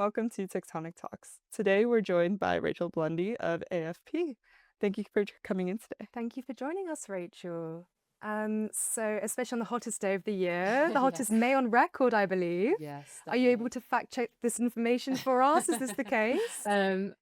welcome to Techtonic Talks. Today we're joined by Rachel Blundy of AFP. Thank you for coming in today. Thank you for joining us, Rachel. So especially on the hottest day of the year, the hottest May on record, I believe. Yes, Are you able definitely. to fact check this information for us? Is this the case?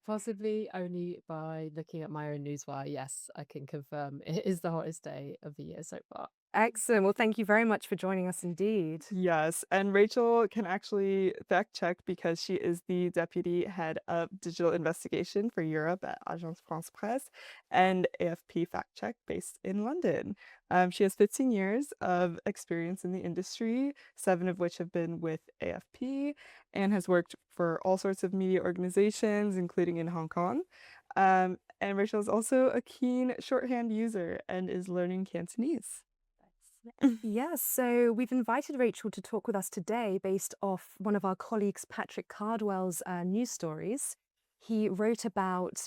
Possibly only by looking at my own newswire. Yes, I can confirm it is the hottest day of the year so far. Excellent. Well, thank you very much for joining us indeed. Yes, and Rachel can actually fact check because she is the deputy head of digital investigation for Europe at Agence France-Presse and AFP Fact Check based in London. She has 15 years of experience in the industry, 7 of which have been with AFP, and has worked for all sorts of media organizations, including in Hong Kong. And Rachel is also a keen shorthand user and is learning Cantonese. Yes, so we've invited Rachel to talk with us today based off one of our colleagues, Patrick Cardwell's news stories. He wrote about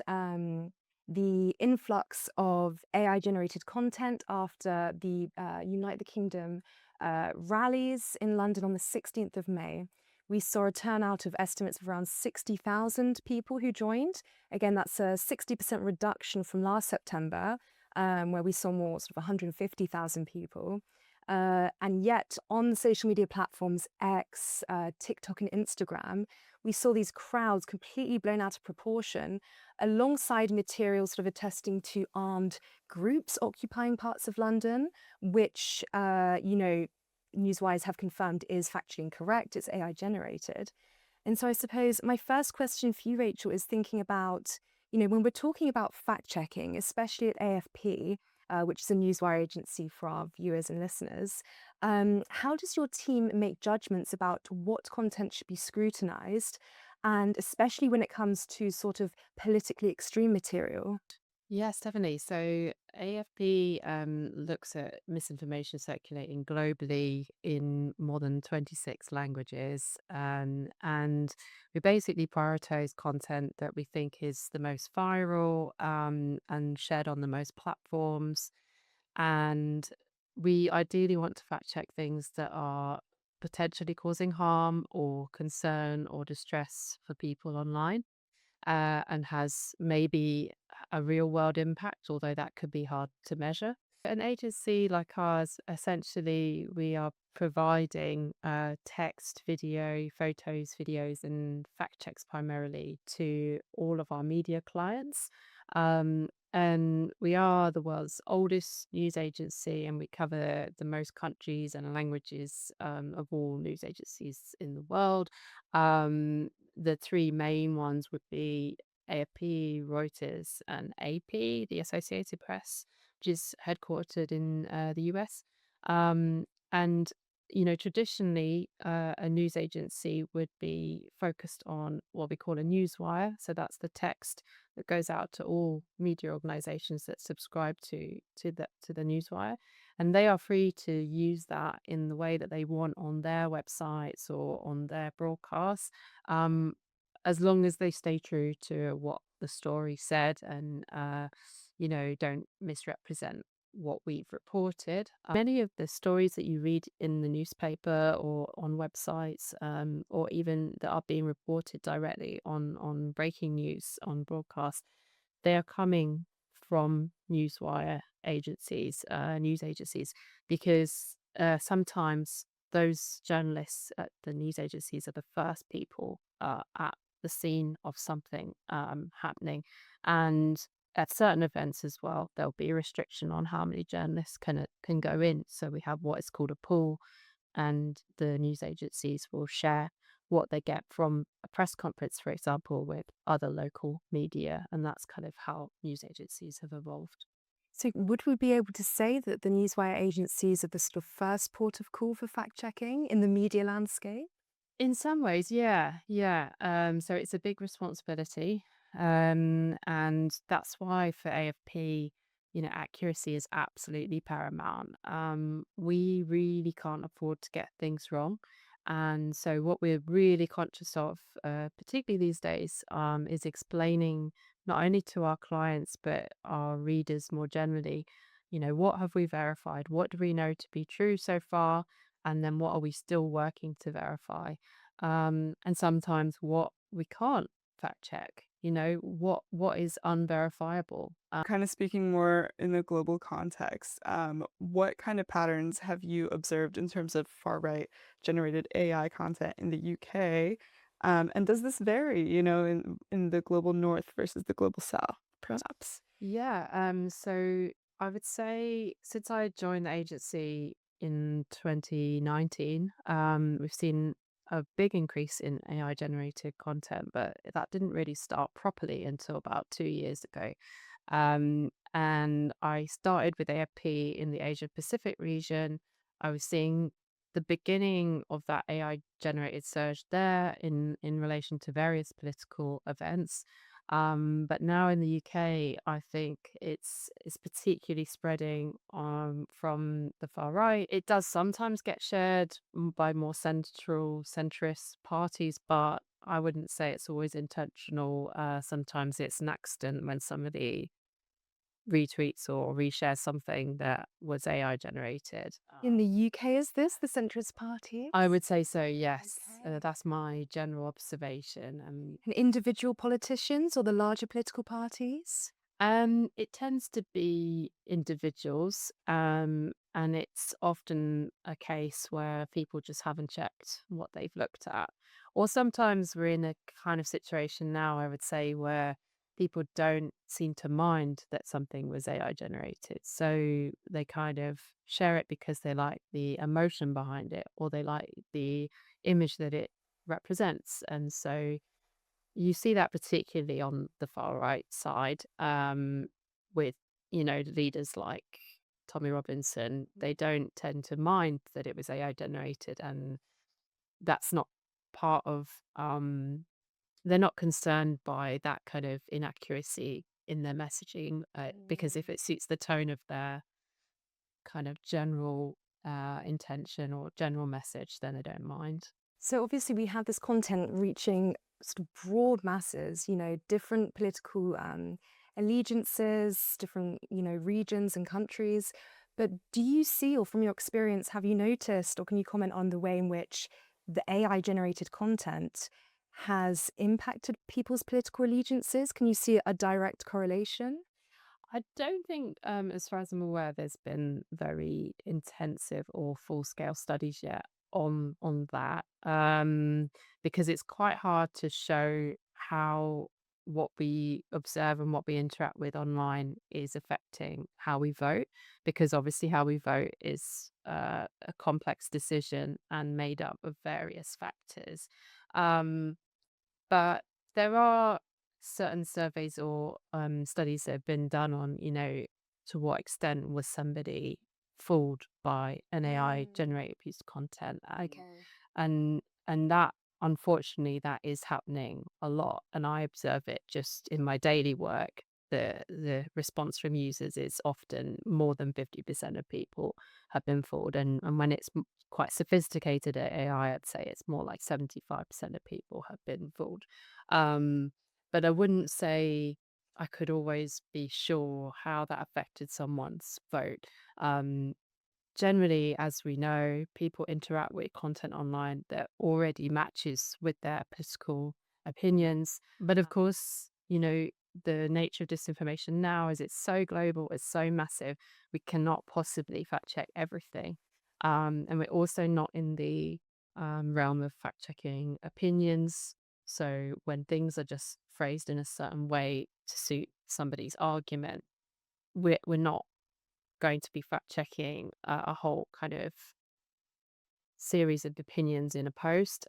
the influx of AI-generated content after the Unite the Kingdom rallies in London on the 16th of May. We saw a turnout of estimates of around 60,000 people who joined. Again, that's a 60% reduction from last September, where we saw more, sort of 150,000 people. And yet on the social media platforms X, TikTok and Instagram, we saw these crowds completely blown out of proportion alongside materials sort of attesting to armed groups occupying parts of London, which, newswires have confirmed is factually incorrect. It's AI generated. And so I suppose my first question for you, Rachel, is thinking about, when we're talking about fact checking, especially at AFP, which is a newswire agency for our viewers and listeners, how does your team make judgments about what content should be scrutinized, and especially when it comes to sort of politically extreme material? Yes, definitely. So AFP looks at misinformation circulating globally in more than 26 languages. And we basically prioritize content that we think is the most viral and shared on the most platforms. And we ideally want to fact check things that are potentially causing harm or concern or distress for people online, and has maybe a real world impact, although that could be hard to measure. An agency like ours, essentially, we are providing text, video, photos, videos, and fact checks primarily to all of our media clients. And we are the world's oldest news agency, and we cover the most countries and languages of all news agencies in the world. The three main ones would be AFP, Reuters, and AP, the Associated Press, which is headquartered in the US. And traditionally, a news agency would be focused on what we call a newswire. So that's the text that goes out to all media organizations that subscribe to the newswire, and they are free to use that in the way that they want on their websites or on their broadcasts, um, as long as they stay true to what the story said and don't misrepresent what we've reported. Many of the stories that you read in the newspaper or on websites, or even that are being reported directly on breaking news on broadcast, they are coming from newswire agencies, news agencies, because sometimes those journalists at the news agencies are the first people at the scene of something happening. And at certain events as well, there'll be a restriction on how many journalists can go in. So we have what is called a pool, and the news agencies will share what they get from a press conference, for example, with other local media. And that's kind of how news agencies have evolved. So would we be able to say that the newswire agencies are the sort of first port of call for fact checking in the media landscape? In some ways, yeah, yeah. So it's a big responsibility, and that's why for AFP, accuracy is absolutely paramount. We really can't afford to get things wrong, and so what we're really conscious of, particularly these days, is explaining not only to our clients but our readers more generally. What have we verified? What do we know to be true so far? And then what are we still working to verify? and sometimes what we can't fact check. What is unverifiable. Kind of speaking more in the global context, what kind of patterns have you observed in terms of far-right generated AI content in the UK? And does this vary, in the global north versus the global south, perhaps? Yeah, so I would say since I joined the agency in 2019, we've seen a big increase in AI generated content, but that didn't really start properly until about 2 years ago. And I started with AFP in the Asia Pacific region. I was seeing the beginning of that AI generated surge there in relation to various political events. But now in the UK, I think it's particularly spreading from the far right. It does sometimes get shared by more centrist parties, but I wouldn't say it's always intentional. Sometimes it's an accident when somebody retweets or reshares something that was AI generated. In the UK, is this the centrist parties? I would say so, yes. Okay. That's my general observation. And individual politicians or the larger political parties? It tends to be individuals, and it's often a case where people just haven't checked what they've looked at. Or sometimes we're in a kind of situation now, I would say, where people don't seem to mind that something was AI generated. So they kind of share it because they like the emotion behind it or they like the image that it represents. And so you see that particularly on the far right side, with, leaders like Tommy Robinson. They don't tend to mind that it was AI generated, and that's not part of, they're not concerned by that kind of inaccuracy in their messaging, because if it suits the tone of their kind of general intention or general message, then they don't mind. So obviously we have this content reaching sort of broad masses, different political allegiances, different, regions and countries. But do you see, or from your experience, have you noticed, or can you comment on the way in which the AI generated content has impacted people's political allegiances? Can you see a direct correlation? I don't think, as far as I'm aware, there's been very intensive or full scale studies yet on that, because it's quite hard to show how what we observe and what we interact with online is affecting how we vote, because obviously how we vote is a complex decision and made up of various factors. Um, but there are certain surveys or studies that have been done on, to what extent was somebody fooled by an AI generated piece of content. Okay. And that, unfortunately, that is happening a lot. And I observe it just in my daily work. The response from users is often more than 50% of people have been fooled. And when it's quite sophisticated AI, I'd say it's more like 75% of people have been fooled. Um, but I wouldn't say I could always be sure how that affected someone's vote. Um, Generally, as we know, people interact with content online that already matches with their political opinions. But of course, the nature of disinformation now is it's so global, it's so massive, we cannot possibly fact check everything. And we're also not in the realm of fact checking opinions. So when things are just phrased in a certain way to suit somebody's argument, we're not going to be fact checking a whole kind of series of opinions in a post.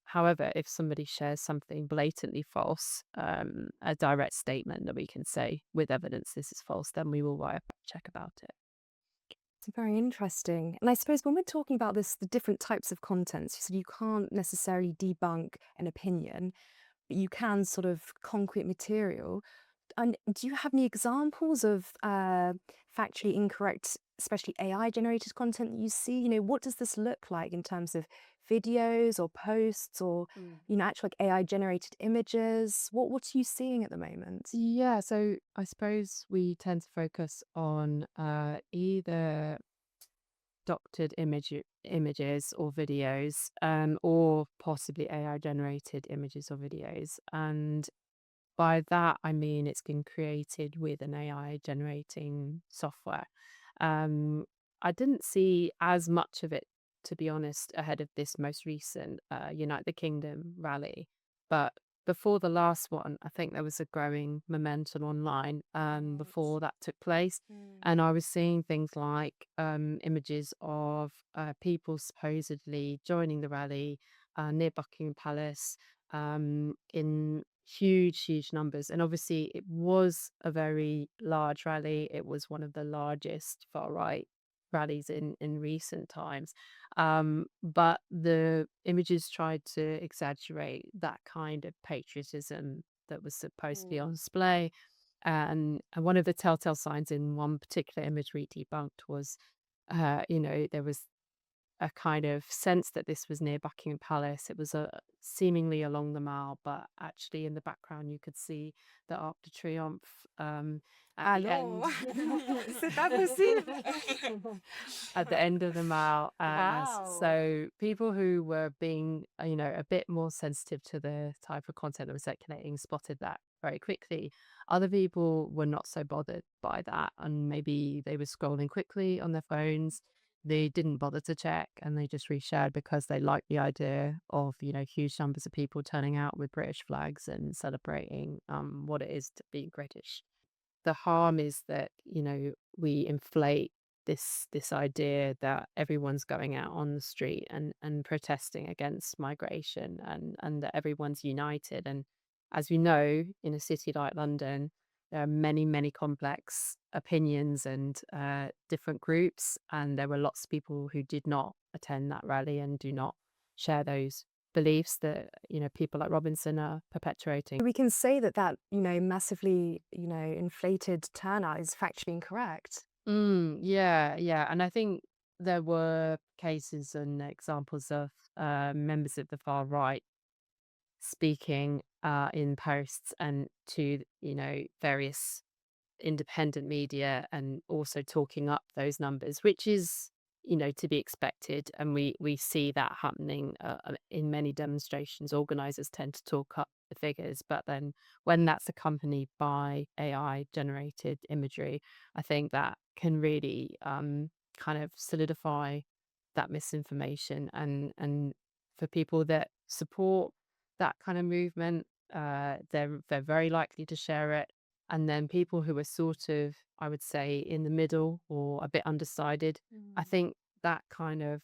However, if somebody shares something blatantly false, a direct statement that we can say with evidence this is false, then we will write a fact check about it. It's very interesting. And I suppose when we're talking about this, the different types of contents, you said you can't necessarily debunk an opinion, but you can sort of concrete material. And do you have any examples of factually incorrect, especially AI generated content that you see? What does this look like in terms of videos or posts or, actual like AI generated images? What are you seeing at the moment? Yeah, so I suppose we tend to focus on either doctored images or videos, or possibly AI generated images or videos. And by that, I mean it's been created with an AI generating software. Um, I didn't see as much of it, to be honest, ahead of this most recent Unite the Kingdom rally. But before the last one, I think there was a growing momentum online Right. before that took place. Mm. And I was seeing things like images of people supposedly joining the rally near Buckingham Palace in huge numbers. And obviously, it was a very large rally. It was one of the largest far right rallies in recent times. But the images tried to exaggerate that kind of patriotism that was supposed to be on Mm. display. And one of the telltale signs in one particular image we debunked was, there was a kind of sense that this was near Buckingham Palace. It was seemingly along the Mall, but actually in the background you could see the Arc de Triomphe at the end. Alors, c'est pas possible. At the end of the mile. Wow. So people who were being, a bit more sensitive to the type of content that was circulating spotted that very quickly. Other people were not so bothered by that, and maybe they were scrolling quickly on their phones. They didn't bother to check, and they just reshared because they liked the idea of, huge numbers of people turning out with British flags and celebrating what it is to be British. The harm is that we inflate this idea that everyone's going out on the street and protesting against migration, and that everyone's united. And as we know, in a city like London, there are many complex opinions and different groups, and there were lots of people who did not attend that rally and do not share those beliefs that people like Robinson are perpetuating. We can say that massively, inflated turnout is factually incorrect. Yeah. And I think there were cases and examples of members of the far right speaking in posts and to, various independent media, and also talking up those numbers, which is, to be expected. And we see that happening in many demonstrations. Organizers tend to talk up the figures, but then when that's accompanied by AI generated imagery, I think that can really kind of solidify that misinformation. And for people that support that kind of movement, they're very likely to share it. And then people who are sort of, I would say, in the middle or a bit undecided, I Mm. think that kind of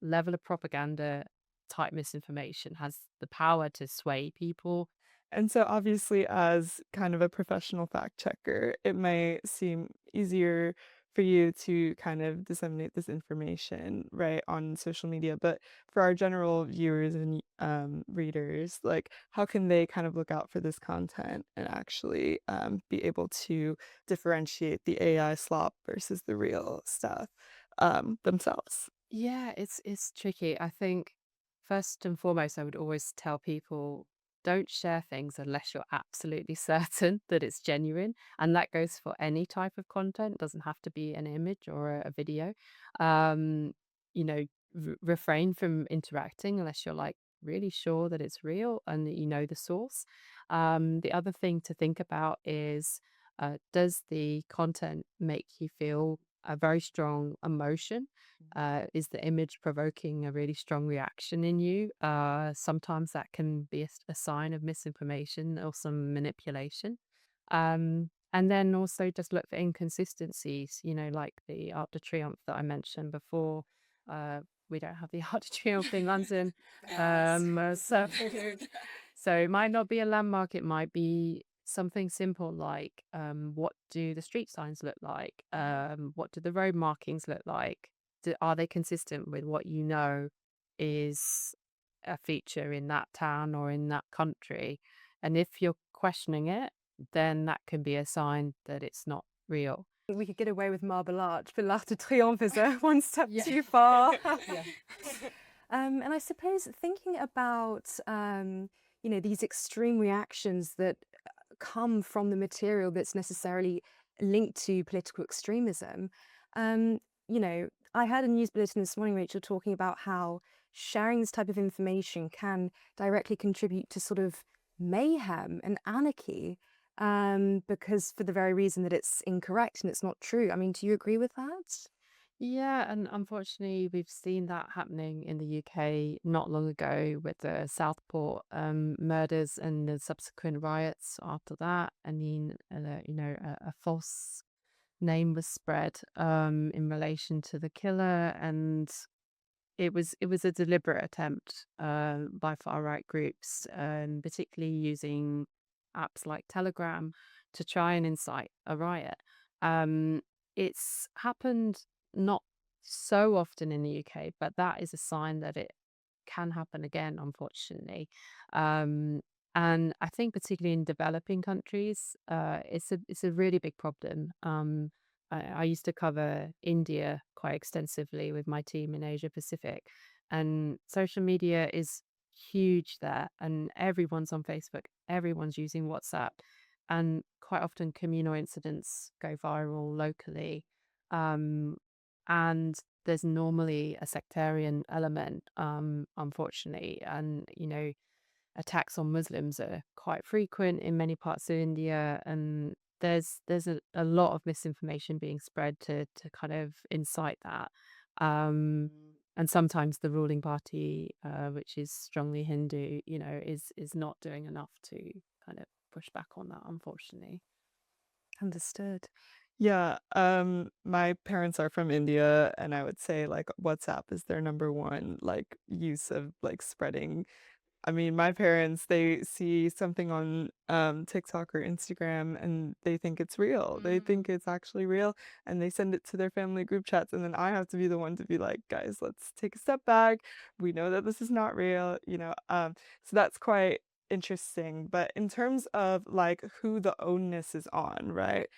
level of propaganda type misinformation has the power to sway people. And so obviously as kind of a professional fact checker, it may seem easier for you to kind of disseminate this information, right, on social media. But for our general viewers and readers, like how can they kind of look out for this content and actually be able to differentiate the AI slop versus the real stuff themselves? Yeah, it's tricky. I think first and foremost, I would always tell people don't share things unless you're absolutely certain that it's genuine. And that goes for any type of content, doesn't have to be an image or a video. Um, you know, refrain from interacting unless you're like really sure that it's real and that you know the source. The other thing to think about is does the content make you feel a very strong emotion? Is the image provoking a really strong reaction in you? Sometimes that can be a sign of misinformation or some manipulation. And then also just look for inconsistencies, like the Arc de Triomphe that I mentioned before. Uh, we don't have the Arc de Triomphe in London. So, so it might not be a landmark. It might be something simple like what do the street signs look like? What do the road markings look like? Are they consistent with what you know is a feature in that town or in that country? And if you're questioning it, then that can be a sign that it's not real. We could get away with Marble Arch, but L'Arc de Triomphe is one step Yeah. too far. Yeah. And I suppose thinking about, these extreme reactions that come from the material that's necessarily linked to political extremism, um, I heard a news bulletin this morning, Rachel, talking about how sharing this type of information can directly contribute to sort of mayhem and anarchy, because for the very reason that it's incorrect and it's not true. I mean, do you agree with that? Yeah, and unfortunately, we've seen that happening in the UK not long ago with the Southport murders and the subsequent riots after that. I mean, a false name was spread in relation to the killer, and it was a deliberate attempt by far right groups, particularly using apps like Telegram to try and incite a riot. Um, it's happened not so often in the UK, but that is a sign that it can happen again, unfortunately. Um, and I think particularly in developing countries, it's a really big problem. I used to cover India quite extensively with my team in Asia Pacific, and social media is huge there, and everyone's on Facebook, everyone's using WhatsApp, and quite often communal incidents go viral locally. Um, and there's normally a sectarian element, unfortunately, and attacks on Muslims are quite frequent in many parts of India, and there's a lot of misinformation being spread to kind of incite that. Um, and sometimes the ruling party, which is strongly Hindu, is not doing enough to kind of push back on that, unfortunately. Understood. Yeah, my parents are from India, and I would say, like, WhatsApp is their number one, like, use of, like, spreading. I mean, my parents, they see something on, TikTok or Instagram, and they think it's real. They think it's actually real, and they send it to their family group chats, and then I have to be the one to be like, "Guys, let's take a step back. We know that this is not real," so that's quite interesting. But in terms of, like, who the onus is on, right?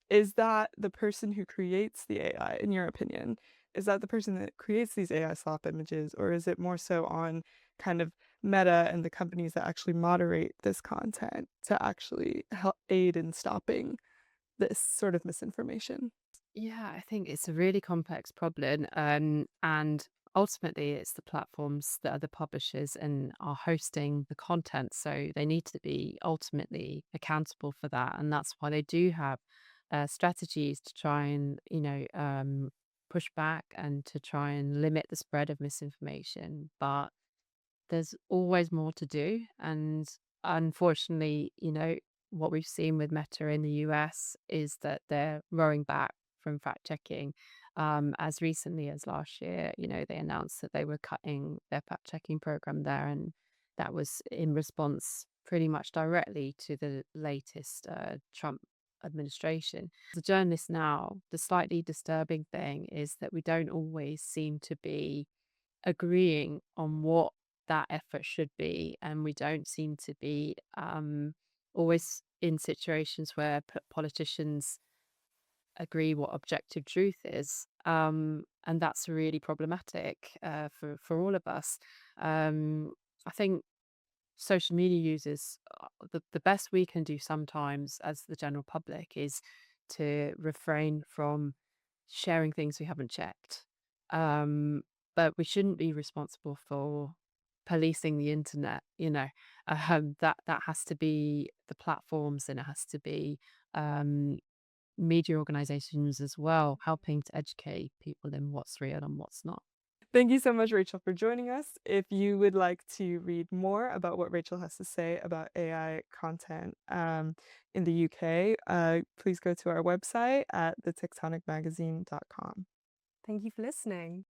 Is that the person who creates the AI, in your opinion? Is that the person that creates these AI slop images, or is it more so on kind of Meta and the companies that actually moderate this content to actually help aid in stopping this sort of misinformation? Yeah, I think it's a really complex problem. And ultimately, it's the platforms that are the publishers and are hosting the content. So they need to be ultimately accountable for that. And that's why they do have strategies to try and, push back and to try and limit the spread of misinformation. But there's always more to do. And unfortunately, what we've seen with Meta in the US is that they're rowing back from fact checking. As recently as last year, they announced that they were cutting their fact checking program there. And that was in response pretty much directly to the latest Trump administration. As a journalist now, the slightly disturbing thing is that we don't always seem to be agreeing on what that effort should be, and we don't seem to be always in situations where politicians agree what objective truth is, and that's really problematic for all of us. I think social media users, the best we can do sometimes as the general public is to refrain from sharing things we haven't checked. Um, but we shouldn't be responsible for policing the internet, that has to be the platforms, and it has to be um, media organizations as well, helping to educate people in what's real and what's not. Thank you so much, Rachel, for joining us. If you would like to read more about what Rachel has to say about AI content in the UK, please go to our website at thetectonicmagazine.com. Thank you for listening.